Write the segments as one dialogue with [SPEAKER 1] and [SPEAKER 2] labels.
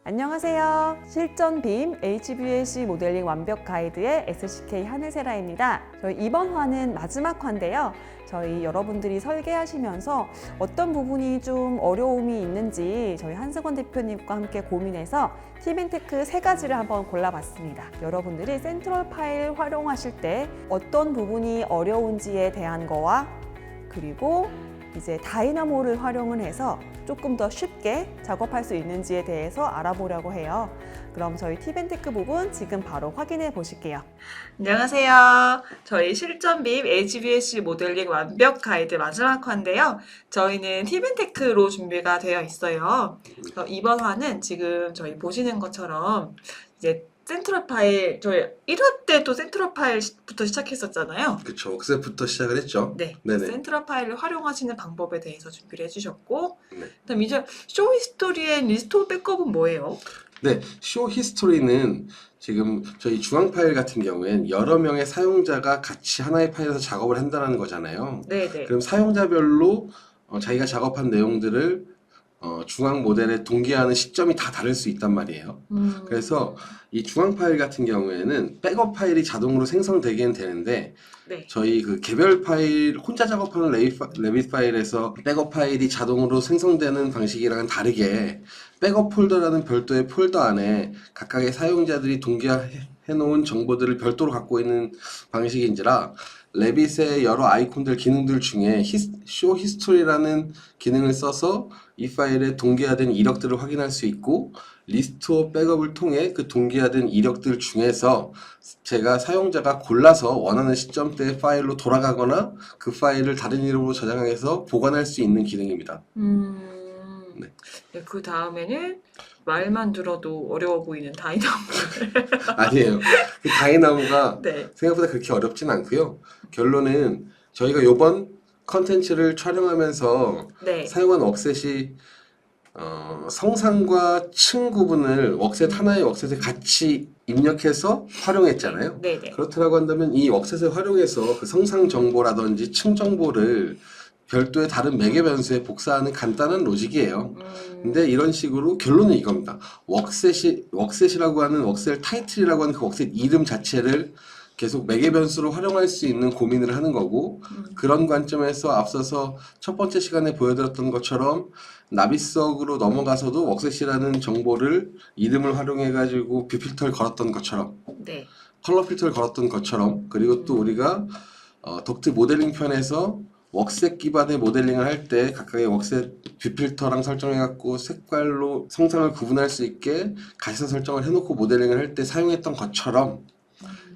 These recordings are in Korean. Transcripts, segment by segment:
[SPEAKER 1] 안녕하세요. 실전빔 HVAC 모델링 완벽 가이드의 SCK 하늘세라입니다. 저희 이번 화는 마지막 화인데요. 저희 여러분들이 설계하시면서 어떤 부분이 좀 어려움이 있는지 저희 한승원 대표님과 함께 고민해서 팁앤테크 3가지를 한번 골라봤습니다. 여러분들이 센트럴 파일 활용하실 때 어떤 부분이 어려운지에 대한 거와 그리고 이제 다이나모를 활용을 해서 조금 더 쉽게 작업할 수 있는지에 대해서 알아보려고 해요. 그럼 저희 팁앤테크 부분 지금 바로 확인해 보실게요. 안녕하세요. 저희 실전빔 HVAC 모델링 완벽 가이드 마지막 화인데요. 저희는 팁앤테크로 준비가 되어 있어요. 그래서 이번 화는 지금 저희 보시는 것처럼 이제 센트럴 파일, 저희 1화 때도 센트럴 파일부터 시작했었잖아요.
[SPEAKER 2] 그쵸. 웍셋부터 시작을 했죠.
[SPEAKER 1] 네.
[SPEAKER 2] 네네.
[SPEAKER 1] 센트럴 파일을 활용하시는 방법에 대해서 준비를 해주셨고,
[SPEAKER 2] 네.
[SPEAKER 1] 그다음 이제 쇼 히스토리 앤 리스토어 백업은 뭐예요?
[SPEAKER 2] 네, 쇼 히스토리는 지금 저희 중앙 파일 같은 경우엔 여러 명의 사용자가 같이 하나의 파일에서 작업을 한다는 거잖아요.
[SPEAKER 1] 네네.
[SPEAKER 2] 그럼 사용자별로 자기가 작업한 내용들을 중앙 모델에 동기화하는 시점이 다 다를 수 있단 말이에요. 그래서 이 중앙 파일 같은 경우에는 백업 파일이 자동으로 생성되긴 되는데
[SPEAKER 1] 네.
[SPEAKER 2] 저희 그 개별 파일 혼자 작업하는 레빗 파일에서 백업 파일이 자동으로 생성되는 방식이랑은 다르게 백업 폴더라는 별도의 폴더 안에 각각의 사용자들이 동기화해 놓은 정보들을 별도로 갖고 있는 방식인지라 레빗의 여러 아이콘들 기능들 중에 쇼 히스토리라는 기능을 써서 이 파일에 동기화된 이력들을 확인할 수 있고 리스토어 백업을 통해 그 동기화된 이력들 중에서 제가 사용자가 골라서 원하는 시점대의 파일로 돌아가거나 그 파일을 다른 이름으로 저장해서 보관할 수 있는 기능입니다.
[SPEAKER 1] 네, 그 다음에는 말만 들어도 어려워 보이는 다이나모.
[SPEAKER 2] 아니에요. 그 다이나모가
[SPEAKER 1] 네.
[SPEAKER 2] 생각보다 그렇게 어렵진 않고요. 결론은 저희가 요번 컨텐츠를 촬영하면서
[SPEAKER 1] 네.
[SPEAKER 2] 사용한 웍셋이 성상과 층 구분을 하나의 웍셋에 같이 입력해서 활용했잖아요.
[SPEAKER 1] 네네.
[SPEAKER 2] 그렇다고 한다면 이 웍셋을 활용해서 그 성상 정보라든지 층 정보를 별도의 다른 매개 변수에 복사하는 간단한 로직이에요. 근데 이런 식으로 결론은 이겁니다. 웍셋이라고 하는 웍셋 타이틀이라고 하는 그 웍셋 이름 자체를 계속 매개 변수로 활용할 수 있는 고민을 하는 거고 그런 관점에서 앞서서 첫 번째 시간에 보여드렸던 것처럼 나비석으로 넘어가서도 웍셋이라는 정보를 이름을 활용해 가지고 뷰 필터를 걸었던 것처럼
[SPEAKER 1] 네.
[SPEAKER 2] 컬러 필터를 걸었던 것처럼 그리고 또 우리가 덕트 모델링 편에서 웍셋 기반의 모델링을 할 때 각각의 웍셋 뷰 필터랑 설정해갖고 색깔로 성상을 구분할 수 있게 가시사 설정을 해놓고 모델링을 할 때 사용했던 것처럼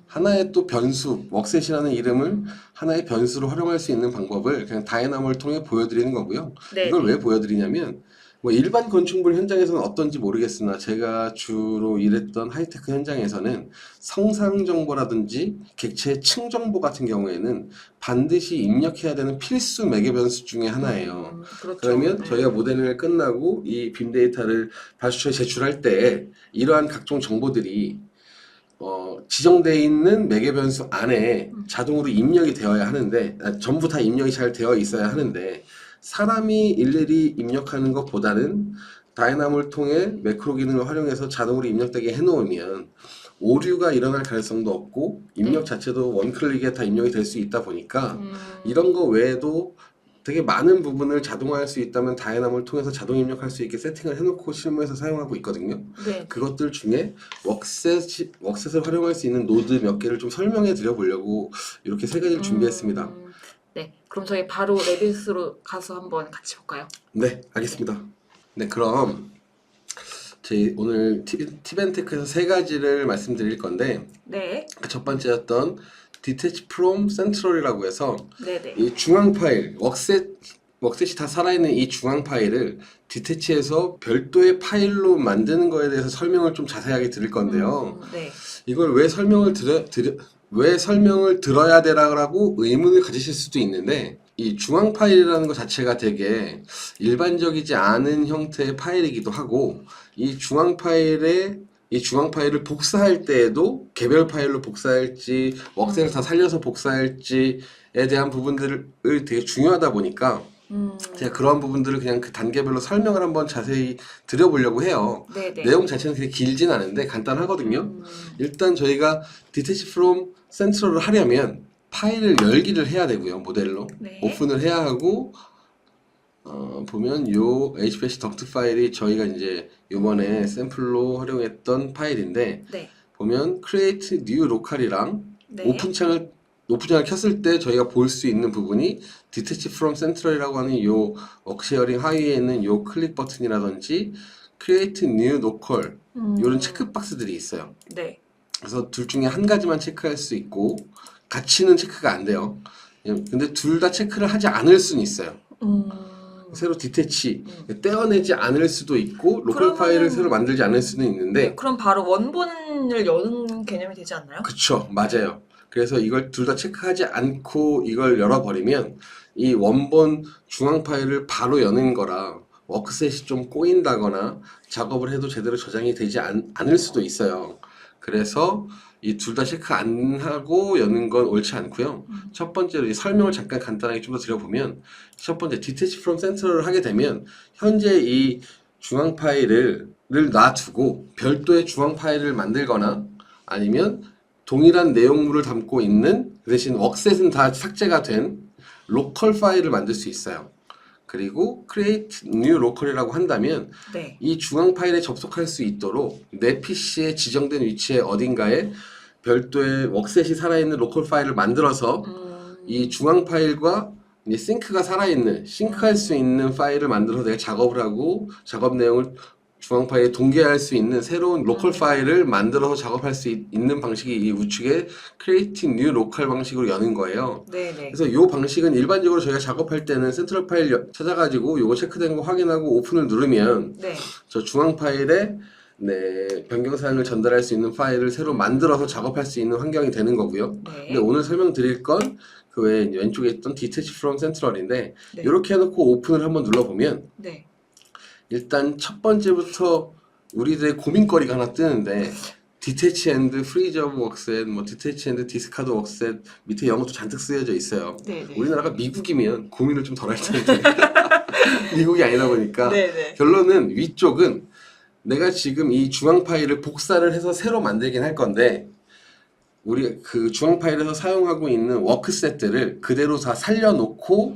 [SPEAKER 2] 하나의 또 변수, 웍셋이라는 이름을 하나의 변수로 활용할 수 있는 방법을 그냥 다이나모를 통해 보여드리는 거고요.
[SPEAKER 1] 네네.
[SPEAKER 2] 이걸 왜 보여드리냐면 뭐 일반 건축물 현장에서는 어떤지 모르겠으나 제가 주로 일했던 하이테크 현장에서는 성상 정보라든지 객체의 층 정보 같은 경우에는 반드시 입력해야 되는 필수 매개 변수 중에 하나예요.
[SPEAKER 1] 그렇죠.
[SPEAKER 2] 그러면
[SPEAKER 1] 네.
[SPEAKER 2] 저희가 모델링을 끝나고 이 빔 데이터를 발주처에 제출할 때 이러한 각종 정보들이 지정되어 있는 매개 변수 안에 자동으로 입력이 되어야 하는데 전부 다 입력이 잘 되어 있어야 하는데 사람이 일일이 입력하는 것보다는 다이나모를 통해 매크로 기능을 활용해서 자동으로 입력되게 해놓으면 오류가 일어날 가능성도 없고 입력 자체도 원클릭에 다 입력이 될 수 있다 보니까 이런 거 외에도 되게 많은 부분을 자동화할 수 있다면 다이나모를 통해서 자동 입력할 수 있게 세팅을 해놓고 실무에서 사용하고 있거든요.
[SPEAKER 1] 네.
[SPEAKER 2] 그것들 중에 웍셋을 활용할 수 있는 노드 몇 개를 좀 설명해 드려 보려고 이렇게 3가지를 준비했습니다.
[SPEAKER 1] 네. 그럼 저희 바로 레빗으로 가서 한번 같이 볼까요?
[SPEAKER 2] 네, 알겠습니다. 네, 그럼 저희 오늘 팁앤테크에서 3가지를 말씀드릴 건데
[SPEAKER 1] 네.
[SPEAKER 2] 첫 번째였던 Detach from Central이라고 해서
[SPEAKER 1] 네네.
[SPEAKER 2] 이 중앙 파일, 웍셋이 다 살아있는 이 중앙 파일을 디태치해서 별도의 파일로 만드는 거에 대해서 설명을 좀 자세하게 드릴 건데요.
[SPEAKER 1] 네.
[SPEAKER 2] 이걸 왜 설명을 들어야 되라고 의문을 가지실 수도 있는데 이 중앙 파일이라는 것 자체가 되게 일반적이지 않은 형태의 파일이기도 하고 이 중앙 파일을 복사할 때에도 개별 파일로 복사할지 웍셋을 다 살려서 복사할지에 대한 부분들을 되게 중요하다 보니까 제가 그런 부분들을 그냥 그 단계별로 설명을 한번 자세히 드려보려고 해요.
[SPEAKER 1] 네네.
[SPEAKER 2] 내용 자체는 그렇게 길진 않은데 간단하거든요. 일단 저희가 detach from central을 하려면 파일을 열기를 해야 되고요. 모델로.
[SPEAKER 1] 네.
[SPEAKER 2] 오픈을 해야 하고 보면 요 HPC 덕트 파일이 저희가 이제 요번에 샘플로 활용했던 파일인데
[SPEAKER 1] 네.
[SPEAKER 2] 보면 create new local이랑
[SPEAKER 1] 네.
[SPEAKER 2] 오픈창을 켰을 때 저희가 볼 수 있는 부분이 detach from central이라고 하는 요 워크쉐어링 하위에 있는 요 클릭 버튼이라든지 create new local 이런 체크박스들이 있어요.
[SPEAKER 1] 네.
[SPEAKER 2] 그래서 둘 중에 한 가지만 체크할 수 있고 같이는 체크가 안 돼요. 근데 둘 다 체크를 하지 않을 수는 있어요. 새로 디태치 떼어내지 않을 수도 있고 로컬
[SPEAKER 1] 그러면은-
[SPEAKER 2] 파일을 새로 만들지 않을 수는 있는데
[SPEAKER 1] 네. 그럼 바로 원본을 여는 개념이 되지 않나요?
[SPEAKER 2] 그쵸, 맞아요. 그래서 이걸 둘 다 체크하지 않고 이걸 열어버리면 이 원본 중앙 파일을 바로 여는 거라 워크셋이 좀 꼬인다거나 작업을 해도 제대로 저장이 되지 않을 수도 있어요. 그래서 이 둘 다 체크 안 하고 여는 건 옳지 않고요. 첫 번째로 이 설명을 잠깐 간단하게 좀 더 드려보면 첫 번째 detach from central을 하게 되면 현재 이 중앙 파일을 놔두고 별도의 중앙 파일을 만들거나 아니면 동일한 내용물을 담고 있는 그 대신 웍셋은 다 삭제가 된 로컬 파일을 만들 수 있어요. 그리고 create new local이라고 한다면
[SPEAKER 1] 네.
[SPEAKER 2] 이 중앙 파일에 접속할 수 있도록 내 PC의 지정된 위치에 어딘가에 별도의 웍셋이 살아있는 로컬 파일을 만들어서 이 중앙 파일과 이제 싱크할 수 있는 파일을 만들어서 내가 작업을 하고 작업 내용을 중앙 파일에 동기화할 수 있는 새로운 로컬 파일을 만들어서 작업할 수 있는 방식이 이 우측의 create new local 방식으로 여는 거예요.
[SPEAKER 1] 네네.
[SPEAKER 2] 그래서 이 방식은 일반적으로 저희가 작업할 때는 센트럴 파일 찾아가지고 요거 체크된 거 확인하고 오픈을 누르면
[SPEAKER 1] 네.
[SPEAKER 2] 저 중앙 파일에 변경 사항을 전달할 수 있는 파일을 새로 만들어서 작업할 수 있는 환경이 되는 거고요.
[SPEAKER 1] 네.
[SPEAKER 2] 근데 오늘 설명드릴 건 그 외에 왼쪽에 있던 detach from central인데
[SPEAKER 1] 네.
[SPEAKER 2] 이렇게 해놓고 오픈을 한번 눌러보면
[SPEAKER 1] 네.
[SPEAKER 2] 일단 첫 번째부터 우리들의 고민거리가 하나 뜨는데 detach and freeze of workset, 뭐 detach and discard workset 밑에 영어도 잔뜩 쓰여져 있어요.
[SPEAKER 1] 네네.
[SPEAKER 2] 우리나라가 미국이면 고민을 좀 덜 할 텐데 미국이 아니다 보니까
[SPEAKER 1] 네네.
[SPEAKER 2] 결론은 위쪽은 내가 지금 이 중앙 파일을 복사를 해서 새로 만들긴 할 건데 우리 그 중앙 파일에서 사용하고 있는 워크셋들을 그대로 다 살려놓고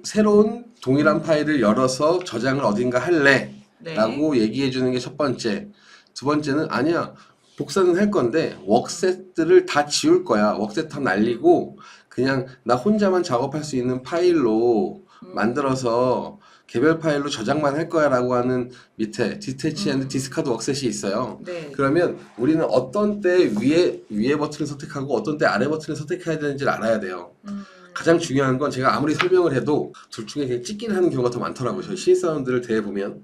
[SPEAKER 2] 새로운 동일한 파일을 열어서 저장을 어딘가 할래
[SPEAKER 1] 네.
[SPEAKER 2] 라고 얘기해 주는 게 첫 번째. 두 번째는 아니야, 복사는 할 건데 웍셋들을 다 지울 거야. 웍셋 다 날리고 그냥 나 혼자만 작업할 수 있는 파일로 만들어서 개별 파일로 저장만 할 거야 라고 하는 밑에 detach and discard 웍셋이 있어요.
[SPEAKER 1] 네.
[SPEAKER 2] 그러면 우리는 어떤 때 위에 버튼을 선택하고 어떤 때 아래 버튼을 선택해야 되는지를 알아야 돼요. 가장 중요한 건 제가 아무리 설명을 해도 둘 중에 그냥 찍기를 하는 경우가 더 많더라고요. 저희 신입사원들을 대해보면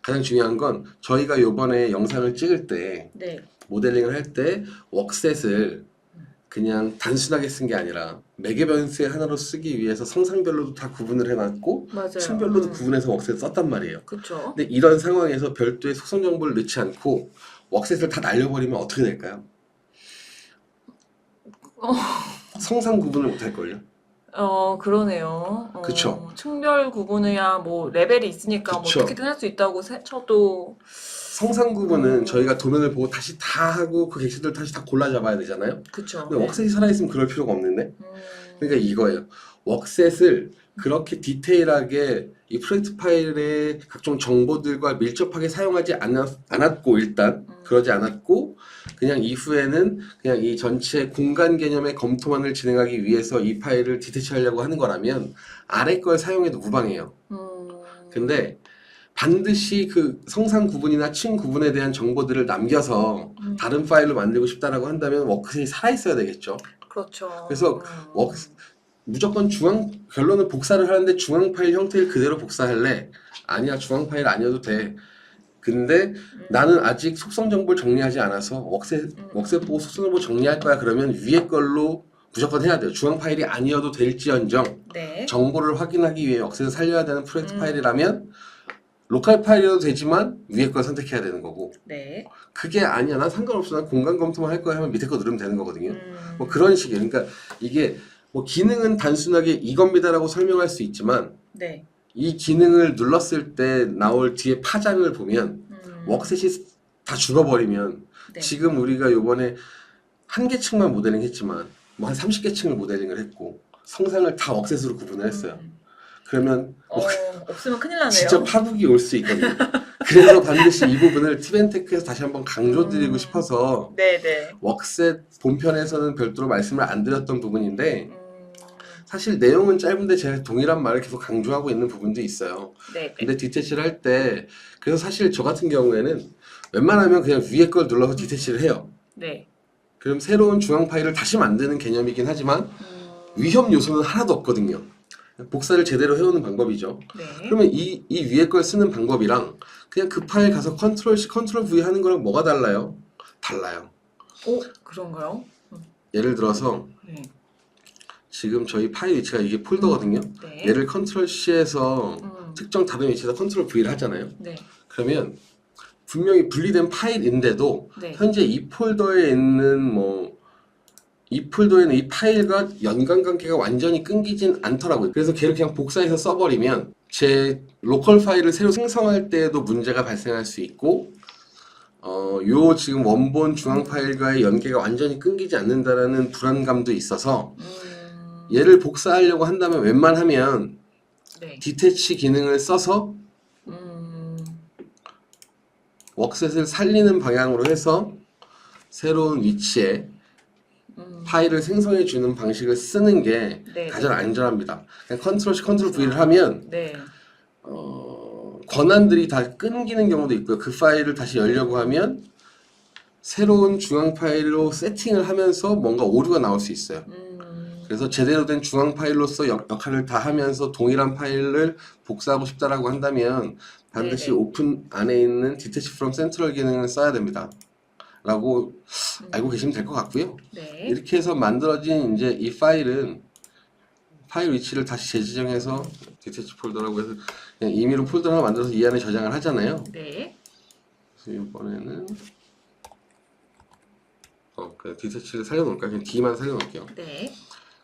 [SPEAKER 2] 가장 중요한 건 저희가 요번에 영상을 찍을 때
[SPEAKER 1] 네.
[SPEAKER 2] 모델링을 할 때 웍셋을 그냥 단순하게 쓴 게 아니라 매개 변수의 하나로 쓰기 위해서 성상별로도 다 구분을 해놨고
[SPEAKER 1] 맞아요.
[SPEAKER 2] 층별로도 구분해서 웍셋을 썼단 말이에요.
[SPEAKER 1] 그렇죠.
[SPEAKER 2] 근데 이런 상황에서 별도의 속성 정보를 넣지 않고 웍셋을 다 날려버리면 어떻게 될까요? 성상 구분을 못할걸요?
[SPEAKER 1] 그러네요.
[SPEAKER 2] 그쵸.
[SPEAKER 1] 층별 구분이야 뭐 레벨이 있으니까
[SPEAKER 2] 그쵸.
[SPEAKER 1] 뭐 어떻게든 할 수 있다고 쳐도
[SPEAKER 2] 성상 구분은 저희가 도면을 보고 다시 다 하고 그 객체들 다시 다 골라 잡아야 되잖아요.
[SPEAKER 1] 그쵸.
[SPEAKER 2] 근데 웍셋이 살아있으면 그럴 필요가 없는데.
[SPEAKER 1] 음,
[SPEAKER 2] 그러니까 이거예요. 웍셋을 그렇게 디테일하게 이 프로젝트 파일의 각종 정보들과 밀접하게 사용하지 않았고 일단 그러지 않았고 그냥 이후에는 그냥 이 전체 공간 개념의 검토만을 진행하기 위해서 이 파일을 디테치하려고 하는 거라면 아래 걸 사용해도 무방해요. 근데 반드시 그 성상 구분이나 층 구분에 대한 정보들을 남겨서 다른 파일로 만들고 싶다라고 한다면 워크셋이 살아있어야 되겠죠.
[SPEAKER 1] 그렇죠.
[SPEAKER 2] 그래서 무조건 결론은 복사를 하는데 중앙 파일 형태를 그대로 복사할래? 아니야, 중앙 파일 아니어도 돼. 근데 나는 아직 속성 정보를 정리하지 않아서 웍셋 보고 속성 정보 정리할 거야. 그러면 위에 걸로 무조건 해야 돼요. 중앙 파일이 아니어도 될지언정
[SPEAKER 1] 네.
[SPEAKER 2] 정보를 확인하기 위해 웍셋을 살려야 되는 프로젝트 파일이라면 로컬 파일이어도 되지만 위에 걸 선택해야 되는 거고
[SPEAKER 1] 네.
[SPEAKER 2] 그게 아니야, 난 상관없어, 난 공간 검토만 할 거야 하면 밑에 거 누르면 되는 거거든요. 뭐 그런 식이에요. 그러니까 이게 뭐 기능은 단순하게 이겁니다라고 설명할 수 있지만
[SPEAKER 3] 네.
[SPEAKER 2] 이 기능을 눌렀을 때 나올 뒤에 파장을 보면 웍셋이 다 죽어버리면
[SPEAKER 3] 네.
[SPEAKER 2] 지금 우리가 요번에 한 개 층만 모델링 했지만 뭐 한 30개 층을 모델링을 했고 성상을 다 웍셋으로 구분을 했어요. 그러면
[SPEAKER 3] 없으면 큰일 나네요.
[SPEAKER 2] 진짜 파국이 올 수 있거든요. 그래서 반드시 이 부분을 티벤테크에서 다시 한번 강조드리고 싶어서
[SPEAKER 3] 네네.
[SPEAKER 2] 웍셋 본편에서는 별도로 말씀을 안 드렸던 부분인데 사실 내용은 짧은데 제가 동일한 말을 계속 강조하고 있는 부분도 있어요.
[SPEAKER 3] 네.
[SPEAKER 2] 근데 디태치를 할 때 그래서 사실 저 같은 경우에는 웬만하면 그냥 위에 걸 눌러서 디태치를 해요.
[SPEAKER 3] 네.
[SPEAKER 2] 그럼 새로운 중앙 파일을 다시 만드는 개념이긴 하지만 위험 요소는 하나도 없거든요. 복사를 제대로 해오는 방법이죠.
[SPEAKER 3] 네.
[SPEAKER 2] 그러면 이 위에 걸 쓰는 방법이랑 그냥 그 파일 가서 컨트롤 C, 컨트롤 V 하는 거랑 뭐가 달라요? 달라요.
[SPEAKER 3] 그런가요?
[SPEAKER 2] 예를 들어서
[SPEAKER 3] 네.
[SPEAKER 2] 지금 저희 파일 위치가 이게 폴더거든요.
[SPEAKER 3] 네.
[SPEAKER 2] 얘를 컨트롤 C에서 특정 다른 위치에서 컨트롤 V를 하잖아요.
[SPEAKER 3] 네.
[SPEAKER 2] 그러면 분명히 분리된 파일인데도
[SPEAKER 3] 네.
[SPEAKER 2] 현재 이 폴더에 있는 이 폴더에 있는 이 파일과 연관 관계가 완전히 끊기진 않더라고요. 그래서 걔를 그냥 복사해서 써버리면 제 로컬 파일을 새로 생성할 때에도 문제가 발생할 수 있고 요 지금 원본 중앙 파일과의 연계가 완전히 끊기지 않는다라는 불안감도 있어서 얘를 복사하려고 한다면 웬만하면
[SPEAKER 3] 네.
[SPEAKER 2] 디태치 기능을 써서 웍셋을 살리는 방향으로 해서 새로운 위치에 파일을 생성해 주는 방식을 쓰는 게
[SPEAKER 3] 네.
[SPEAKER 2] 가장 안전합니다. 그냥 컨트롤 C, 컨트롤 V를 하면
[SPEAKER 3] 네.
[SPEAKER 2] 권한들이 다 끊기는 경우도 있고요. 그 파일을 다시 열려고 하면 새로운 중앙 파일로 세팅을 하면서 뭔가 오류가 나올 수 있어요. 그래서 제대로 된 중앙 파일로서 역할을 다 하면서 동일한 파일을 복사하고 싶다라고 한다면 반드시
[SPEAKER 3] 네네.
[SPEAKER 2] 오픈 안에 있는 Detach from Central 기능을 써야 됩니다. 라고 알고 계시면 될 것 같고요.
[SPEAKER 3] 네.
[SPEAKER 2] 이렇게 해서 만들어진 이제 이 파일은 파일 위치를 다시 재지정해서 디태치 폴더라고 해서 그냥 임의로 폴더 하나 만들어서 이 안에 저장을 하잖아요.
[SPEAKER 3] 네.
[SPEAKER 2] 그래서 이번에는 그냥 디태치를 살려놓을까? 그냥 D만 살려놓을게요.
[SPEAKER 3] 네.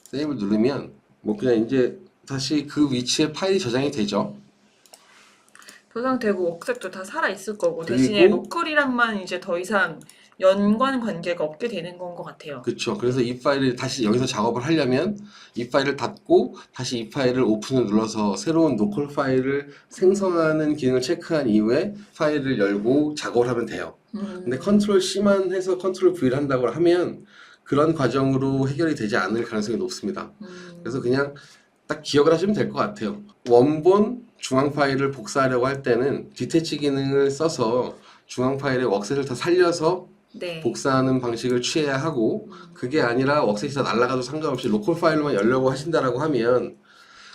[SPEAKER 2] 세이브 누르면 뭐 그냥 이제 다시 그 위치에 파일이 저장이 되죠.
[SPEAKER 3] 저장되고 웍셋도 다 살아 있을 거고
[SPEAKER 2] 그리고-
[SPEAKER 3] 대신에 로컬이랑만 이제 더 이상 연관 관계가 없게 되는 건 것 같아요.
[SPEAKER 2] 그렇죠. 그래서 이 파일을 다시 여기서 작업을 하려면 이 파일을 닫고 다시 이 파일을 오픈을 눌러서 새로운 로컬 파일을 생성하는 기능을 체크한 이후에 파일을 열고 작업을 하면 돼요. 근데 컨트롤 C만 해서 컨트롤 V를 한다고 하면 그런 과정으로 해결이 되지 않을 가능성이 높습니다. 그래서 그냥 딱 기억을 하시면 될 것 같아요. 원본 중앙 파일을 복사하려고 할 때는 디태치 기능을 써서 중앙 파일의 웍셋을 다 살려서
[SPEAKER 3] 네.
[SPEAKER 2] 복사하는 방식을 취해야 하고 그게 아니라 웍셋이 다 날아가도 상관없이 로컬 파일로만 열려고 하신다라고 하면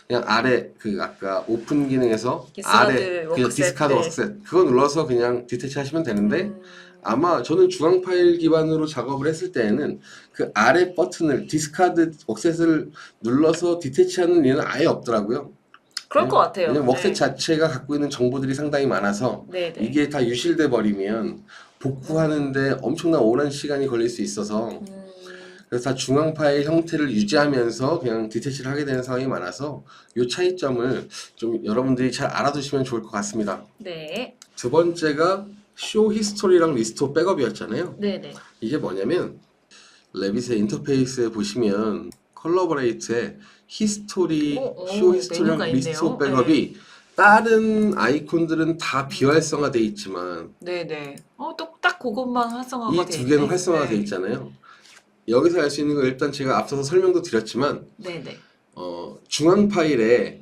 [SPEAKER 2] 그냥 아래 그 아까 오픈 기능에서
[SPEAKER 3] 디스카드
[SPEAKER 2] 아래 그
[SPEAKER 3] 웍셋,
[SPEAKER 2] 디스카드
[SPEAKER 3] 네.
[SPEAKER 2] 웍셋 그거 눌러서 그냥 디태치 하시면 되는데 아마 저는 중앙 파일 기반으로 작업을 했을 때에는 그 아래 버튼을 디스카드 웍셋을 눌러서 디태치하는 일은 아예 없더라고요.
[SPEAKER 3] 그럴 것 같아요.
[SPEAKER 2] 왜냐면 웍셋
[SPEAKER 3] 네.
[SPEAKER 2] 자체가 갖고 있는 정보들이 상당히 많아서
[SPEAKER 3] 네, 네.
[SPEAKER 2] 이게 다 유실돼 버리면 복구하는데 엄청난 오랜 시간이 걸릴 수 있어서 그래서 다 중앙 파일 형태를 유지하면서 그냥 디태치를 하게 되는 상황이 많아서 이 차이점을 좀 여러분들이 잘 알아두시면 좋을 것 같습니다.
[SPEAKER 3] 네.
[SPEAKER 2] 두 번째가 쇼 히스토리랑 리스토어 백업이었잖아요.
[SPEAKER 3] 네, 네.
[SPEAKER 2] 이게 뭐냐면 레빗의 인터페이스에 보시면 컬러버레이트에 히스토리, 쇼 히스토리랑
[SPEAKER 3] 메뉴가
[SPEAKER 2] 리스토어
[SPEAKER 3] 있네요.
[SPEAKER 2] 백업이 다른 아이콘들은 다 비활성화되어 있지만
[SPEAKER 3] 네, 네. 딱 그것만 활성화가
[SPEAKER 2] 이
[SPEAKER 3] 돼
[SPEAKER 2] 두 개는
[SPEAKER 3] 있네.
[SPEAKER 2] 활성화가 되어
[SPEAKER 3] 네.
[SPEAKER 2] 있잖아요. 여기서 알 수 있는 거 일단 제가 앞서서 설명도 드렸지만
[SPEAKER 3] 네, 네.
[SPEAKER 2] 중앙 파일에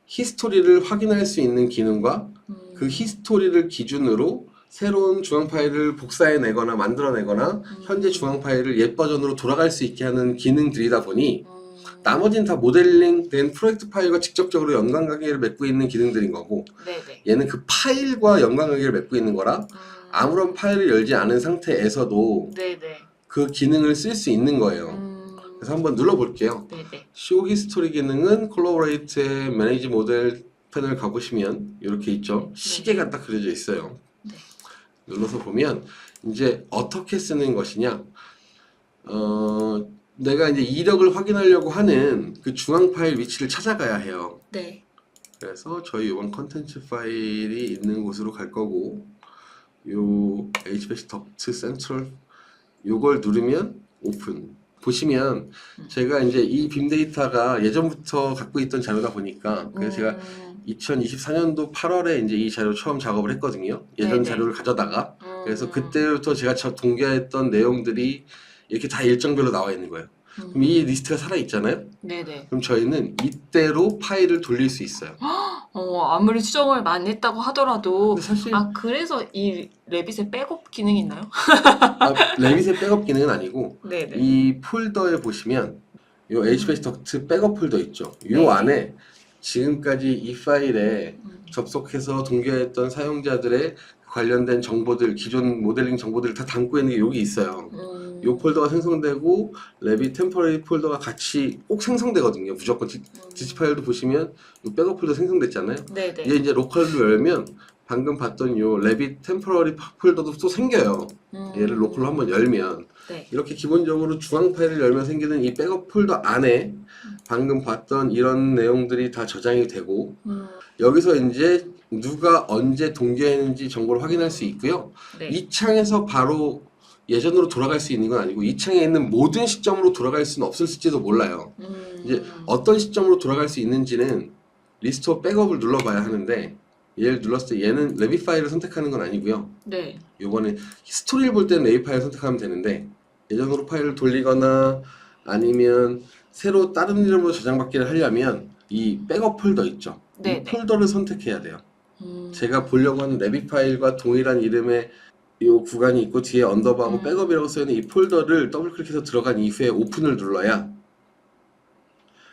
[SPEAKER 2] 히스토리를 확인할 수 있는 기능과 그 히스토리를 기준으로 새로운 중앙 파일을 복사해내거나 만들어내거나 현재 중앙 파일을 옛 버전으로 돌아갈 수 있게 하는 기능들이다 보니 나머지는 다 모델링 된 프로젝트 파일과 직접적으로 연관관계를 맺고 있는 기능들인 거고
[SPEAKER 3] 네, 네.
[SPEAKER 2] 얘는 그 파일과 연관관계를 맺고 있는 거라 아무런 파일을 열지 않은 상태에서도
[SPEAKER 3] 네, 네.
[SPEAKER 2] 그 기능을 쓸 수 있는 거예요. 그래서 한번 눌러볼게요.
[SPEAKER 3] 네, 네.
[SPEAKER 2] 쇼 히스토리 기능은 콜라보레이트의 매니지 모델 패널 가보시면 이렇게 있죠. 시계가 딱 그려져 있어요.
[SPEAKER 3] 네.
[SPEAKER 2] 눌러서 보면 이제 어떻게 쓰는 것이냐 내가 이제 이력을 확인하려고 하는 그 중앙 파일 위치를 찾아가야 해요.
[SPEAKER 3] 네.
[SPEAKER 2] 그래서 저희 이번 컨텐츠 파일이 있는 곳으로 갈 거고, 요 HBase 덕트 센트럴 요걸 누르면 오픈. 보시면 제가 이제 이 빔데이터가 예전부터 갖고 있던 자료다 보니까 그래서 제가 2024년도 8월에 이제 이 자료 처음 작업을 했거든요. 예전
[SPEAKER 3] 네네.
[SPEAKER 2] 자료를 가져다가 그래서 그때부터 제가 동기화했던 내용들이 이렇게 다 일정별로 나와 있는 거예요. 그럼 이 리스트가 살아 있잖아요.
[SPEAKER 3] 네네.
[SPEAKER 2] 그럼 저희는 이때로 파일을 돌릴 수 있어요.
[SPEAKER 3] 아무리 수정을 많이 했다고 하더라도
[SPEAKER 2] 근데 사실
[SPEAKER 3] 그래서 이 레빗에 백업 기능이 있나요?
[SPEAKER 2] 레빗의 백업 기능은 아니고
[SPEAKER 3] 네네.
[SPEAKER 2] 이 폴더에 보시면 요 HBase 덕트 백업 폴더 있죠. 요
[SPEAKER 3] 네.
[SPEAKER 2] 안에 지금까지 이 파일에 접속해서 동기화했던 사용자들의 관련된 정보들, 기존 모델링 정보들을 다 담고 있는 게 여기 있어요. 요 폴더가 생성되고 레빗 템포러리 폴더가 같이 꼭 생성되거든요. 무조건 지치 파일도 보시면 요 백업 폴더 생성됐잖아요.
[SPEAKER 3] 네네.
[SPEAKER 2] 얘 이제 로컬로 열면 방금 봤던 요 레빗 템포러리 폴더도 또 생겨요. 얘를 로컬로 한번 열면
[SPEAKER 3] 네.
[SPEAKER 2] 이렇게 기본적으로 중앙 파일을 열면 생기는 이 백업 폴더 안에 방금 봤던 이런 내용들이 다 저장이 되고 여기서 이제 누가 언제 동기화했는지 정보를 확인할 수 있고요.
[SPEAKER 3] 네.
[SPEAKER 2] 이 창에서 바로 예전으로 돌아갈 수 있는 건 아니고 이 창에 있는 모든 시점으로 돌아갈 수는 없을지도 몰라요. 이제 어떤 시점으로 돌아갈 수 있는지는 리스토어 백업을 눌러봐야 하는데 얘를 눌렀을 때 얘는 레빗 파일을 선택하는 건 아니고요.
[SPEAKER 3] 네.
[SPEAKER 2] 요번에 스토리를 볼 때는 레빗 파일을 선택하면 되는데 예전으로 파일을 돌리거나 아니면 새로 다른 이름으로 저장받기를 하려면 이 백업 폴더 있죠.
[SPEAKER 3] 네네.
[SPEAKER 2] 이 폴더를 선택해야 돼요. 제가 보려고 하는 레빗 파일과 동일한 이름의 이 구간이 있고 뒤에 언더바하고 백업이라고 써있는 이 폴더를 더블 클릭해서 들어간 이후에 오픈을 눌러야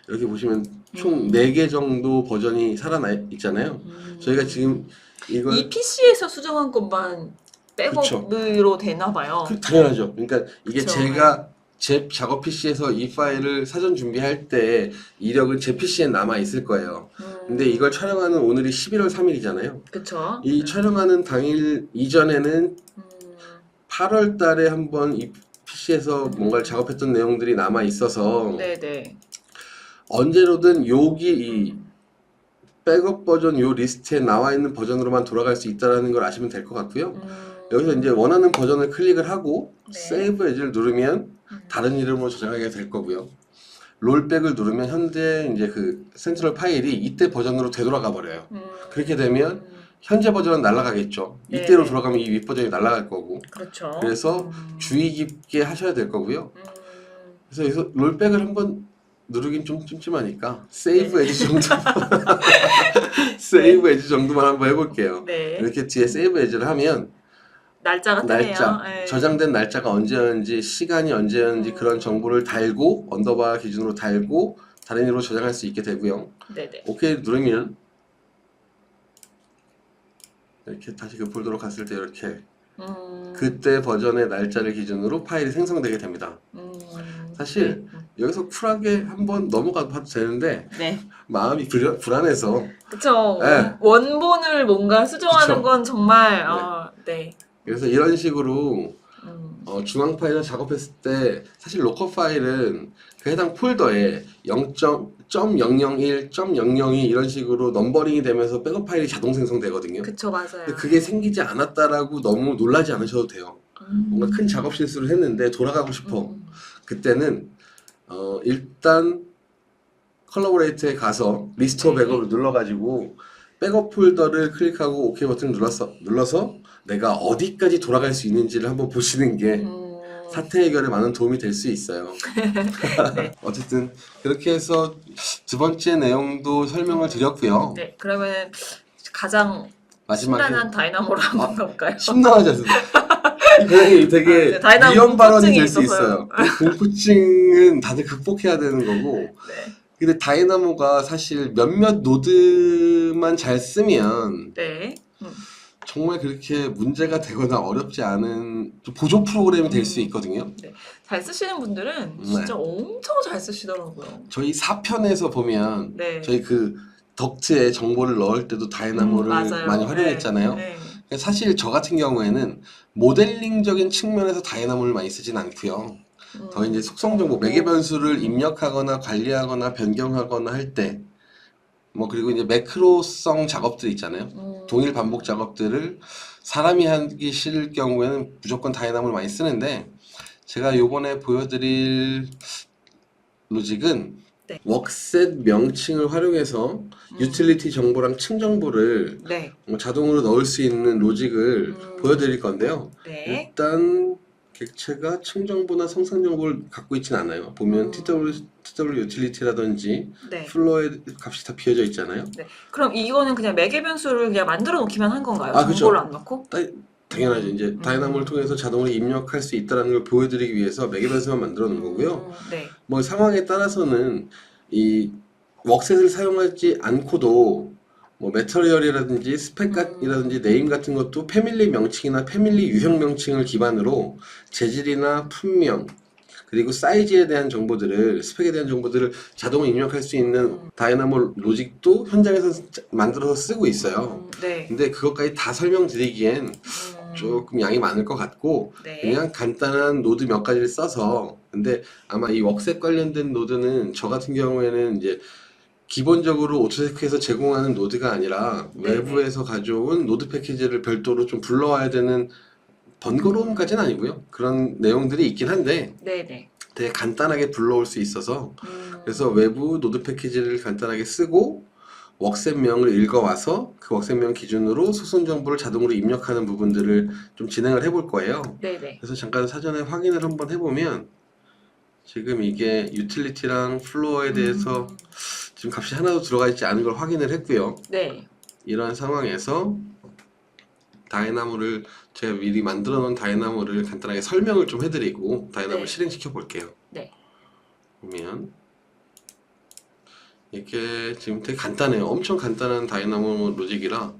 [SPEAKER 2] 여기 보시면 총 4개 정도 버전이 살아나 있잖아요. 저희가 지금 이걸
[SPEAKER 3] 이 PC에서 수정한 것만 백업으로 되나 봐요.
[SPEAKER 2] 당연하죠. 그러니까 이게
[SPEAKER 3] 그쵸.
[SPEAKER 2] 제가 제 작업 PC에서 이 파일을 사전 준비할 때 이력은 제 PC에 남아 있을 거예요. 근데 이걸 촬영하는 오늘이 11월 3일이잖아요.
[SPEAKER 3] 그쵸.
[SPEAKER 2] 이 촬영하는 당일 이전에는 8월 달에 한번 이 PC에서 뭔가를 작업했던 내용들이 남아 있어서
[SPEAKER 3] 네네.
[SPEAKER 2] 언제로든 여기 이 백업 버전 요 리스트에 나와 있는 버전으로만 돌아갈 수 있다는 걸 아시면 될 것 같고요. 여기서 이제 원하는 버전을 클릭을 하고
[SPEAKER 3] 네.
[SPEAKER 2] 세이브 에즈를 누르면 다른 이름으로 저장하게 될 거고요. 롤백을 누르면 현재 이제 그 센트럴 파일이 이때 버전으로 되돌아가 버려요. 그렇게 되면 현재 버전은 날아가겠죠.
[SPEAKER 3] 네.
[SPEAKER 2] 이때로 돌아가면 이 윗버전이 날아갈 거고.
[SPEAKER 3] 그렇죠.
[SPEAKER 2] 그래서 주의 깊게 하셔야 될 거고요. 그래서 여기서 롤백을 한번 누르긴 좀 찜찜하니까 세이브 에지 정도 세이브 에지 정도만 한번 해볼게요.
[SPEAKER 3] 네.
[SPEAKER 2] 이렇게 뒤에 세이브 에지를 하면
[SPEAKER 3] 날짜가 뜨네요.
[SPEAKER 2] 날짜,
[SPEAKER 3] 네.
[SPEAKER 2] 저장된 날짜가 언제였는지, 시간이 언제였는지 그런 정보를 달고 언더바 기준으로 달고 다른 이름으로 저장할 수 있게 되고요.
[SPEAKER 3] 네네.
[SPEAKER 2] 오케이 누르면 이렇게 다시 그 폴더로 갔을 때 이렇게 그때 버전의 날짜를 기준으로 파일이 생성되게 됩니다. 사실 여기서 쿨하게 한번 넘어가 봐도 되는데
[SPEAKER 3] 네.
[SPEAKER 2] 마음이 불안해서
[SPEAKER 3] 그쵸.
[SPEAKER 2] 네.
[SPEAKER 3] 원본을 뭔가 수정하는
[SPEAKER 2] 그쵸.
[SPEAKER 3] 건 정말 네.
[SPEAKER 2] 그래서 이런 식으로 중앙 파일을 작업했을 때 사실 로컬 파일은 그 해당 폴더에 0.001, 0.002 이런 식으로 넘버링이 되면서 백업 파일이 자동 생성되거든요.
[SPEAKER 3] 그쵸, 맞아요.
[SPEAKER 2] 근데 그게 생기지 않았다라고 너무 놀라지 않으셔도 돼요. 뭔가 큰 작업 실수를 했는데 돌아가고 싶어. 그때는 일단 컬러버레이트에 가서 리스토어
[SPEAKER 3] 네.
[SPEAKER 2] 백업을 눌러가지고 백업 폴더를 클릭하고 OK 버튼을 눌러서 내가 어디까지 돌아갈 수 있는지를 한번 보시는 게 사태 해결에 많은 도움이 될 수 있어요.
[SPEAKER 3] 네.
[SPEAKER 2] 어쨌든 그렇게 해서 두 번째 내용도 설명을 드렸고요.
[SPEAKER 3] 네, 그러면 가장
[SPEAKER 2] 마지막에
[SPEAKER 3] 신나는 다이나모로 한번 가볼까요?
[SPEAKER 2] 신나하지 않습니까? 이 고양이 되게
[SPEAKER 3] 네, 다이나모
[SPEAKER 2] 위험 발언이
[SPEAKER 3] 공포증이
[SPEAKER 2] 될 수
[SPEAKER 3] 있어서요.
[SPEAKER 2] 있어요. 공포증은 다들 극복해야 되는 거고
[SPEAKER 3] 네.
[SPEAKER 2] 근데 다이나모가 사실 몇몇 노드만 잘 쓰면
[SPEAKER 3] 네.
[SPEAKER 2] 정말 그렇게 문제가 되거나 어렵지 않은 좀 보조 프로그램이 될 수 있거든요.
[SPEAKER 3] 잘 쓰시는 분들은
[SPEAKER 2] 네.
[SPEAKER 3] 진짜 엄청 잘 쓰시더라고요.
[SPEAKER 2] 저희 4편에서 보면
[SPEAKER 3] 네.
[SPEAKER 2] 저희 그 덕트에 정보를 넣을 때도 다이나모를
[SPEAKER 3] 맞아요.
[SPEAKER 2] 많이 활용했잖아요.
[SPEAKER 3] 네.
[SPEAKER 2] 사실 저 같은 경우에는 모델링적인 측면에서 다이나모를 많이 쓰진 않고요. 더 이제 속성 정보, 매개 변수를 입력하거나 관리하거나 변경하거나 할 때, 뭐 그리고 이제 매크로성 작업들 있잖아요. 동일 반복 작업들을 사람이 하기 싫을 경우에는 무조건 다이나모를 많이 쓰는데, 제가 요번에 보여드릴 로직은
[SPEAKER 3] 네.
[SPEAKER 2] 웍셋 명칭을 활용해서 유틸리티 정보랑 층 정보를
[SPEAKER 3] 네.
[SPEAKER 2] 자동으로 넣을 수 있는 로직을 보여드릴 건데요.
[SPEAKER 3] 네.
[SPEAKER 2] 일단 객체가 층 정보나 성상 정보를 갖고 있진 않아요. 보면 TW 유틸리티라든지
[SPEAKER 3] 네.
[SPEAKER 2] 플로어의 값이 다 비어져 있잖아요.
[SPEAKER 3] 네. 그럼 이거는 그냥 매개 변수를 그냥 만들어 놓기만 한 건가요?
[SPEAKER 2] 아, 그쵸.
[SPEAKER 3] 정보를 안 넣고?
[SPEAKER 2] 당연하죠. 이제 다이나모를 통해서 자동으로 입력할 수 있다는 걸 보여드리기 위해서 매개 변수만 만들어 놓은 거고요.
[SPEAKER 3] 네.
[SPEAKER 2] 뭐 상황에 따라서는 이 웍셋을 사용하지 않고도 뭐 매터리얼이라든지 스펙이라든지 네임 같은 것도 패밀리 명칭이나 패밀리 유형 명칭을 기반으로 재질이나 품명 그리고 사이즈에 대한 정보들을 스펙에 대한 정보들을 자동으로 입력할 수 있는 다이나모 로직도 현장에서 만들어서 쓰고 있어요.
[SPEAKER 3] 네.
[SPEAKER 2] 근데 그것까지 다 설명드리기엔 조금 양이 많을 것 같고
[SPEAKER 3] 네.
[SPEAKER 2] 그냥 간단한 노드 몇 가지를 써서 근데 아마 이 웍셋 관련된 노드는 저 같은 경우에는 이제 기본적으로 오토데스크에서 제공하는 노드가 아니라 외부에서 가져온 노드 패키지를 별도로 좀 불러와야 되는 번거로움까지는 아니고요. 그런 내용들이 있긴 한데
[SPEAKER 3] 네네.
[SPEAKER 2] 되게 간단하게 불러올 수 있어서 그래서 외부 노드 패키지를 간단하게 쓰고 웍셋명을 읽어와서 그 웍셋명 기준으로 소선 정보를 자동으로 입력하는 부분들을 좀 진행을 해볼 거예요.
[SPEAKER 3] 네네.
[SPEAKER 2] 그래서 잠깐 사전에 확인을 한번 해보면 지금 이게 유틸리티랑 플로어에 대해서 지금 값이 하나도 들어가 있지 않은 걸 확인을 했고요.
[SPEAKER 3] 네.
[SPEAKER 2] 이런 상황에서 다이나모를 제가 미리 만들어 놓은 다이나모를 간단하게 설명을 좀 해드리고 다이나모를
[SPEAKER 3] 네.
[SPEAKER 2] 실행시켜 볼게요.
[SPEAKER 3] 네.
[SPEAKER 2] 보면 이게 지금 되게 간단해요. 엄청 간단한 다이나모 로직이라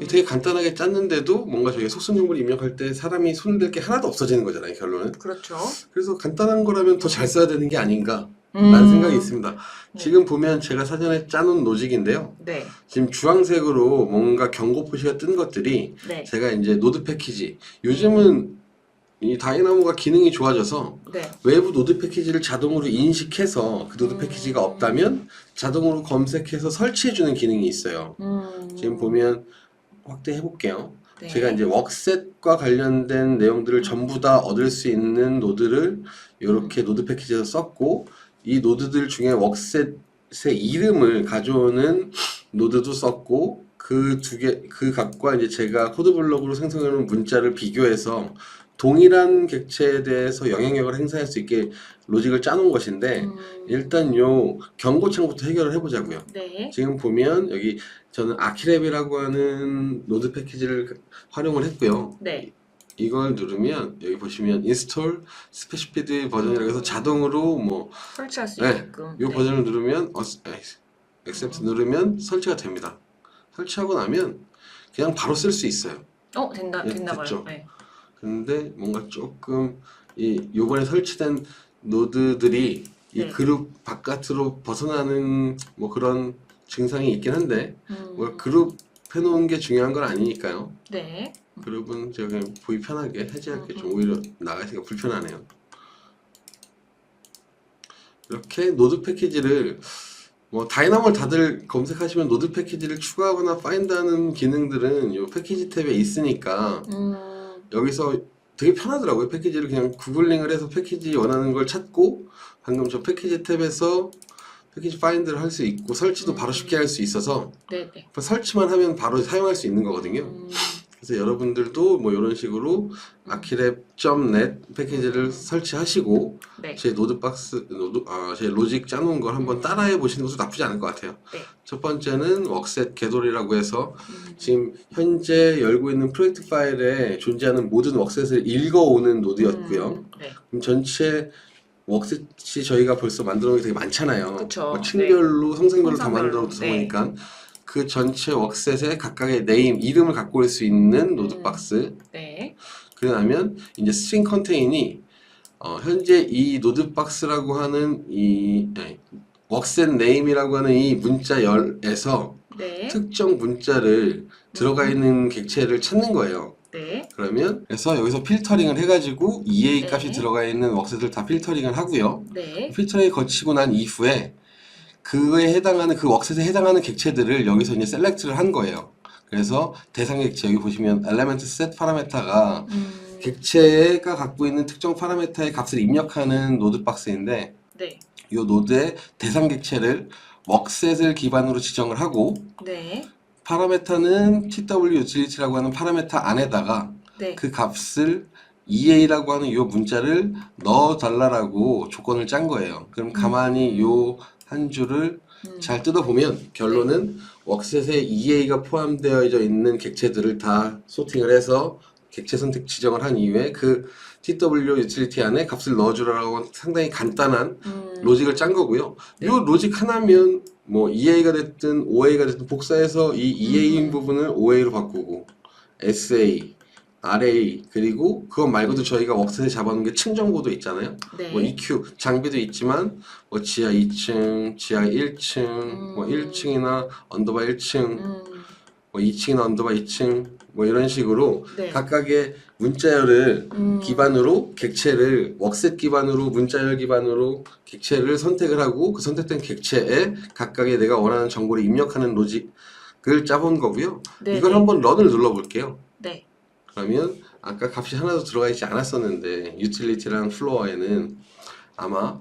[SPEAKER 2] 되게 간단하게 짰는데도 뭔가 저희가 속성 정보를 입력할 때 사람이 손을 댈 게 하나도 없어지는 거잖아요, 결론은.
[SPEAKER 3] 그렇죠.
[SPEAKER 2] 그래서 간단한 거라면 더 잘 써야 되는 게 아닌가 라는 생각이 있습니다.
[SPEAKER 3] 네.
[SPEAKER 2] 지금 보면 제가 사전에 짜놓은 로직인데요.
[SPEAKER 3] 네.
[SPEAKER 2] 지금 주황색으로 뭔가 경고 표시가 뜬 것들이
[SPEAKER 3] 네.
[SPEAKER 2] 제가 이제 노드 패키지 요즘은 이 다이나모가 기능이 좋아져서
[SPEAKER 3] 네.
[SPEAKER 2] 외부 노드 패키지를 자동으로 인식해서 그 노드 패키지가 없다면 자동으로 검색해서 설치해주는 기능이 있어요. 지금 보면 확대해 볼게요.
[SPEAKER 3] 네.
[SPEAKER 2] 제가 이제 웍셋과 관련된 내용들을 전부 다 얻을 수 있는 노드를 이렇게 노드 패키지에서 썼고 이 노드들 중에 웍셋의 이름을 가져오는 노드도 썼고 그 각과 이제 제가 코드 블록으로 생성해 놓은 문자를 비교해서 동일한 객체에 대해서 영향력을 행사할 수 있게 로직을 짜놓은 것인데 일단 요 경고창부터 해결을 해보자고요.
[SPEAKER 3] 네.
[SPEAKER 2] 지금 보면 여기 저는 아키랩이라고 하는 노드 패키지를 활용을 했고요.
[SPEAKER 3] 네.
[SPEAKER 2] 이걸 누르면 여기 보시면 install specified 버전이라고 해서 자동으로 뭐
[SPEAKER 3] 설치할 수
[SPEAKER 2] 네,
[SPEAKER 3] 있게끔.
[SPEAKER 2] 이 버전을 누르면 accept 누르면 설치가 됩니다. 설치하고 나면 그냥 바로 쓸 수 있어요.
[SPEAKER 3] 됐나 봐요.
[SPEAKER 2] 됐죠.
[SPEAKER 3] 네.
[SPEAKER 2] 근데 뭔가 조금 요번에 설치된 노드들이 이
[SPEAKER 3] 네.
[SPEAKER 2] 그룹 바깥으로 벗어나는 뭐 그런 증상이 있긴 한데 뭐 그룹 해놓은 게 중요한 건 아니니까요.
[SPEAKER 3] 네.
[SPEAKER 2] 그룹은 제가 그냥 보기 편하게 해제할게 좀 오히려 나가 있으니까 불편하네요. 이렇게 노드 패키지를 뭐 다이나모를 다들 검색하시면 노드 패키지를 추가하거나 파인드하는 기능들은 요 패키지 탭에 있으니까 여기서 되게 편하더라고요. 패키지를 그냥 구글링을 해서 패키지 원하는 걸 찾고 방금 저 패키지 탭에서 패키지 파인드를 할 수 있고 설치도 바로 쉽게 할 수 있어서
[SPEAKER 3] 네네.
[SPEAKER 2] 설치만 하면 바로 사용할 수 있는 거거든요. 그래서 여러분들도 뭐 이런 식으로 아키랩.net 패키지를 설치하시고
[SPEAKER 3] 네.
[SPEAKER 2] 제 제 로직 짜놓은 걸 한번 따라해 보시는 것도 나쁘지 않을 것 같아요.
[SPEAKER 3] 네.
[SPEAKER 2] 첫 번째는 웍셋 궤돌이라고 해서 지금 현재 열고 있는 프로젝트 파일에 존재하는 모든 웍셋을 읽어오는 노드였고요.
[SPEAKER 3] 네.
[SPEAKER 2] 그럼 전체 웍셋이 저희가 벌써 만들어 놓은 게 되게 많잖아요.
[SPEAKER 3] 그쵸.
[SPEAKER 2] 뭐 층별로 성생별로 다
[SPEAKER 3] 성상별로.
[SPEAKER 2] 만들어 놓다
[SPEAKER 3] 네.
[SPEAKER 2] 보니까 그 전체 웍셋의 각각의 네임, 이름을 갖고 올 수 있는 노드 박스.
[SPEAKER 3] 네.
[SPEAKER 2] 그러면 이제 스트링 컨테인이 현재 이 노드 박스라고 하는 웍셋 네임이라고 하는 이 문자열에서
[SPEAKER 3] 네.
[SPEAKER 2] 특정 문자를 들어가 있는 객체를 찾는 거예요.
[SPEAKER 3] 네.
[SPEAKER 2] 그러면 그래서 여기서 필터링을 해가지고 EA
[SPEAKER 3] 네.
[SPEAKER 2] 값이 들어가 있는 웍셋을 다 필터링을 하고요.
[SPEAKER 3] 네.
[SPEAKER 2] 필터링이 거치고 난 이후에 그에 해당하는 그 웍셋에 해당하는 객체들을 여기서 이제 셀렉트를 한 거예요. 그래서 대상 객체 여기 보시면 엘레멘트 셋 파라메타가 객체가 갖고 있는 특정 파라메타의 값을 입력하는 노드 박스인데
[SPEAKER 3] 네.
[SPEAKER 2] 이 노드의 대상 객체를 웍셋을 기반으로 지정을 하고
[SPEAKER 3] 네.
[SPEAKER 2] 파라메타는 TW utility라고 하는 파라메타 안에다가
[SPEAKER 3] 네.
[SPEAKER 2] 그 값을 EA라고 하는 이 문자를 넣어달라고 조건을 짠 거예요. 그럼 가만히 이 한 줄을 잘 뜯어보면 결론은 웍셋에 EA가 포함되어 있는 객체들을 다 소팅을 해서 객체 선택 지정을 한 이후에 그 TW utility 안에 값을 넣어주라고 하는 상당히 간단한 로직을 짠 거고요. 이 로직 하나면 뭐 EA가 됐든 OA가 됐든 복사해서 이 EA인 부분을 OA로 바꾸고 SA, RA 그리고 그것 말고도 저희가 웍셋에 잡아놓은 게 층 정보도 있잖아요.
[SPEAKER 3] 네.
[SPEAKER 2] 뭐 EQ 장비도 있지만 뭐 지하 2층, 지하 1층, 뭐 1층이나 언더바 1층, 뭐 2층이나 언더바 2층 뭐 이런 식으로
[SPEAKER 3] 네.
[SPEAKER 2] 각각의 문자열을 기반으로 객체를 웍셋 기반으로 문자열 기반으로 객체를 선택을 하고 그 선택된 객체에 각각의 내가 원하는 정보를 입력하는 로직을 짜본 거고요.
[SPEAKER 3] 네.
[SPEAKER 2] 이걸 한번 런을 눌러볼게요.
[SPEAKER 3] 네.
[SPEAKER 2] 그러면 아까 값이 하나도 들어가 있지 않았었는데 유틸리티랑 플로어에는 아마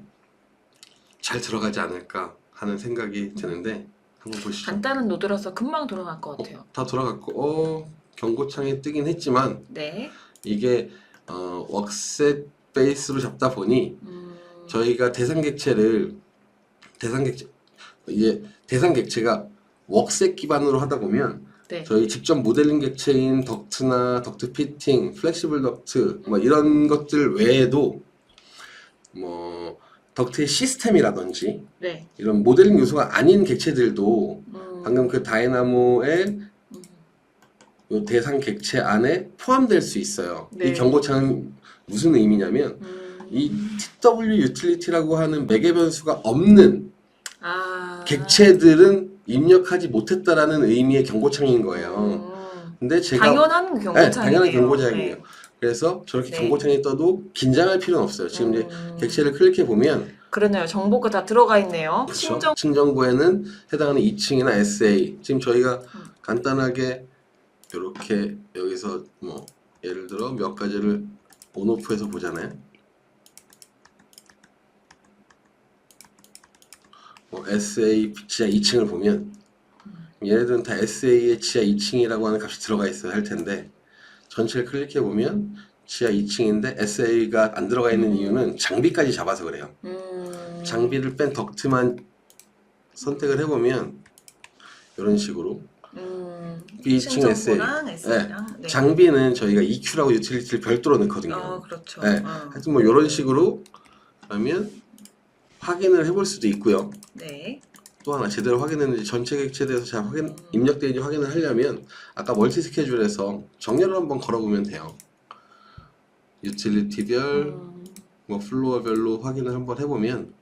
[SPEAKER 2] 잘 들어가지 않을까 하는 생각이 드는데 한번 보시죠.
[SPEAKER 3] 간단한 노드라서 금방 돌아갈 것 같아요.
[SPEAKER 2] 다 돌아갔고 경고창에 뜨긴 했지만
[SPEAKER 3] 네.
[SPEAKER 2] 이게 웍셋 베이스로 잡다 보니 저희가 대상 객체가 웍셋 기반으로 하다 보면
[SPEAKER 3] 네.
[SPEAKER 2] 저희 직접 모델링 객체인 덕트나 덕트 피팅, 플렉시블 덕트 뭐 이런 것들 외에도 뭐 덕트의 시스템이라든지
[SPEAKER 3] 네.
[SPEAKER 2] 이런 모델링 요소가 아닌 객체들도 방금 그 다이나모의 요 대상 객체 안에 포함될 수 있어요.
[SPEAKER 3] 네.
[SPEAKER 2] 이 경고창은 무슨 의미냐면 이 TW utility라고 하는 매개 변수가 없는 객체들은 입력하지 못했다라는 의미의 경고창인 거예요. 근데 제가
[SPEAKER 3] 당연한 경고창이네요.
[SPEAKER 2] 당연한 경고창이에요.
[SPEAKER 3] 네.
[SPEAKER 2] 그래서 저렇게
[SPEAKER 3] 네.
[SPEAKER 2] 경고창이 떠도 긴장할 필요는 없어요. 지금 이제 객체를 클릭해 보면
[SPEAKER 3] 그러네요. 정보가 다 들어가 있네요.
[SPEAKER 2] 그렇죠. 층정보에는 해당하는 2층이나 SA. 지금 저희가 간단하게 이렇게 여기서 뭐 예를 들어 몇 가지를 온오프해서 보잖아요. 뭐 SA 지하 2층을 보면 얘네들은 다 SA의 지하 2층이라고 하는 값이 들어가 있어야 할 텐데 전체를 클릭해 보면 지하 2층인데 SA가 안 들어가 있는 이유는 장비까지 잡아서 그래요. 장비를 뺀 덕트만 선택을 해보면 이런 식으로 B층 SA. 네. 장비는 저희가 EQ라고 유틸리티를 별도로 넣거든요.
[SPEAKER 3] 그렇죠.
[SPEAKER 2] 네. 하여튼 뭐 이런 식으로 그러면 확인을 해볼 수도 있고요.
[SPEAKER 3] 네.
[SPEAKER 2] 또 하나 제대로 확인했는지 전체 객체에 대해서 잘 입력되는지 확인을 하려면 아까 멀티 스케줄에서 정렬을 한번 걸어보면 돼요. 유틸리티별 뭐 플로어별로 확인을 한번 해보면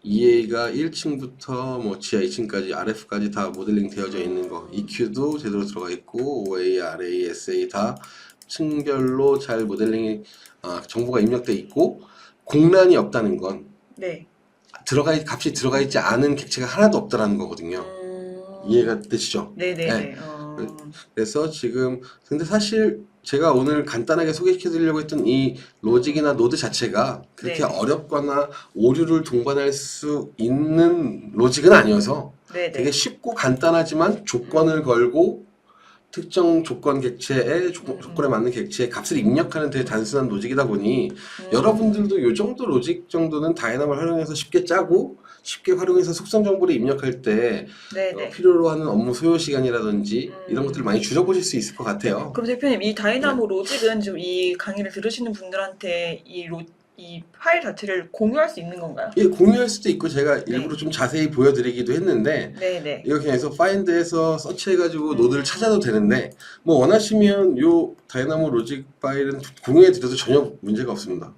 [SPEAKER 2] EA가 1층부터 뭐 지하 2층까지 RF까지 다 모델링 되어져 있는 거, EQ도 제대로 들어가 있고 OA, RA, SA 다 층별로 잘 모델링이 정보가 입력돼 있고 공란이 없다는 건
[SPEAKER 3] 네.
[SPEAKER 2] 값이 들어가 있지 않은 객체가 하나도 없다라는 거거든요. 이해가 되시죠?
[SPEAKER 3] 네네네.
[SPEAKER 2] 네. 그래서 지금 근데 사실 제가 오늘 간단하게 소개시켜 드리려고 했던 이 로직이나 노드 자체가 그렇게
[SPEAKER 3] 네.
[SPEAKER 2] 어렵거나 오류를 동반할 수 있는 로직은 아니어서
[SPEAKER 3] 네네.
[SPEAKER 2] 되게 쉽고 간단하지만 조건을 걸고 특정 조건 객체의 조건에 맞는 객체의 값을 입력하는 되게 단순한 로직이다 보니 여러분들도 이 정도 로직 정도는 다이나모를 활용해서 쉽게 짜고 쉽게 활용해서 속성 정보를 입력할 때
[SPEAKER 3] 네네.
[SPEAKER 2] 필요로 하는 업무 소요 시간이라든지 이런 것들을 많이 줄여보실 수 있을 것 같아요.
[SPEAKER 3] 그럼 대표님 이 다이나모 로직은 지금 이 강의를 들으시는 분들한테 이 파일 자체를 공유할 수 있는 건가요?
[SPEAKER 2] 예, 공유할 수도 있고 제가 일부러 좀 자세히 보여드리기도 했는데
[SPEAKER 3] 네네.
[SPEAKER 2] 이렇게 해서 파인드에서 서치해가지고 노드를 찾아도 되는데 뭐 원하시면 요 다이나모 로직 파일은 공유해 드려도 전혀 문제가 없습니다.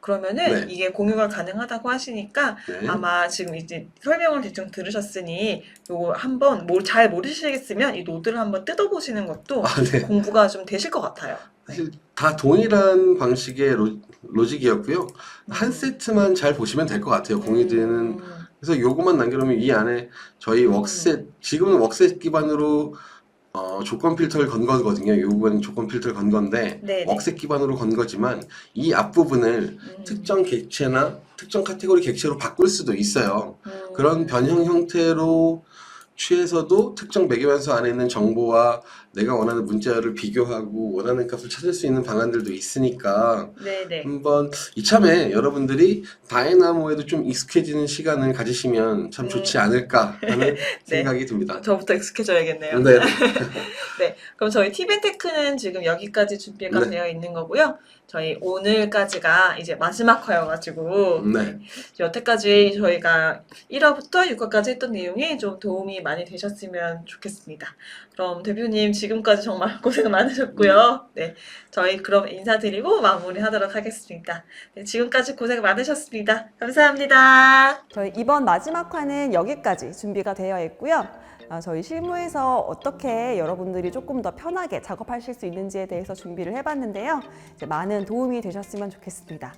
[SPEAKER 3] 그러면은
[SPEAKER 2] 네.
[SPEAKER 3] 이게 공유가 가능하다고 하시니까
[SPEAKER 2] 네.
[SPEAKER 3] 아마 지금 이제 설명을 대충 들으셨으니 요거 한번 잘 모르시겠으면 이 노드를 한번 뜯어보시는 것도
[SPEAKER 2] 네.
[SPEAKER 3] 공부가 좀 되실 것 같아요.
[SPEAKER 2] 사실 다 동일한 방식의 로직이었고요. 한
[SPEAKER 3] 음.
[SPEAKER 2] 세트만 잘 보시면 될 것 같아요. 공유되는.
[SPEAKER 3] 음.
[SPEAKER 2] 그래서 요것만 남겨놓으면 이 안에 저희 웍셋, 지금은 웍셋 기반으로 조건 필터를 건 거거든요. 이 부분은 조건 필터를 건 건데
[SPEAKER 3] 네네.
[SPEAKER 2] 웍셋 기반으로 건 거지만 이 앞부분을 특정 객체나 특정 카테고리 객체로 바꿀 수도 있어요. 그런 변형 형태로 취해서도 특정 매개변수 안에 있는 정보와 내가 원하는 문자를 비교하고 원하는 값을 찾을 수 있는 방안들도 있으니까
[SPEAKER 3] 네네.
[SPEAKER 2] 한번 이참에 여러분들이 다이나모에도 좀 익숙해지는 시간을 가지시면 참 좋지 않을까 하는 생각이 듭니다.
[SPEAKER 3] 저부터 익숙해져야겠네요.
[SPEAKER 2] 네.
[SPEAKER 3] 네, 그럼 저희 티벤테크는 지금 여기까지 준비가
[SPEAKER 2] 네.
[SPEAKER 3] 되어 있는 거고요. 저희 오늘까지가 이제 마지막 화여가지고
[SPEAKER 2] 네.
[SPEAKER 3] 여태까지 저희가 1화부터 6화까지 했던 내용이 좀 도움이 많이 되셨으면 좋겠습니다. 그럼 대표님 지금까지 정말 고생 많으셨고요. 네, 저희 그럼 인사드리고 마무리하도록 하겠습니다. 네, 지금까지 고생 많으셨습니다. 감사합니다.
[SPEAKER 1] 저희 이번 마지막 화는 여기까지 준비가 되어 있고요. 저희 실무에서 어떻게 여러분들이 조금 더 편하게 작업하실 수 있는지에 대해서 준비를 해봤는데요. 이제 많은 도움이 되셨으면 좋겠습니다.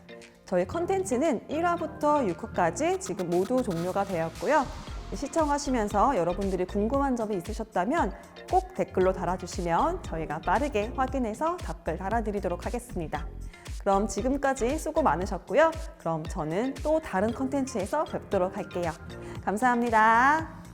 [SPEAKER 1] 저희 컨텐츠는 1화부터 6화까지 지금 모두 종료가 되었고요. 시청하시면서 여러분들이 궁금한 점이 있으셨다면 꼭 댓글로 달아주시면 저희가 빠르게 확인해서 답글 달아드리도록 하겠습니다. 그럼 지금까지 수고 많으셨고요. 그럼 저는 또 다른 컨텐츠에서 뵙도록 할게요. 감사합니다.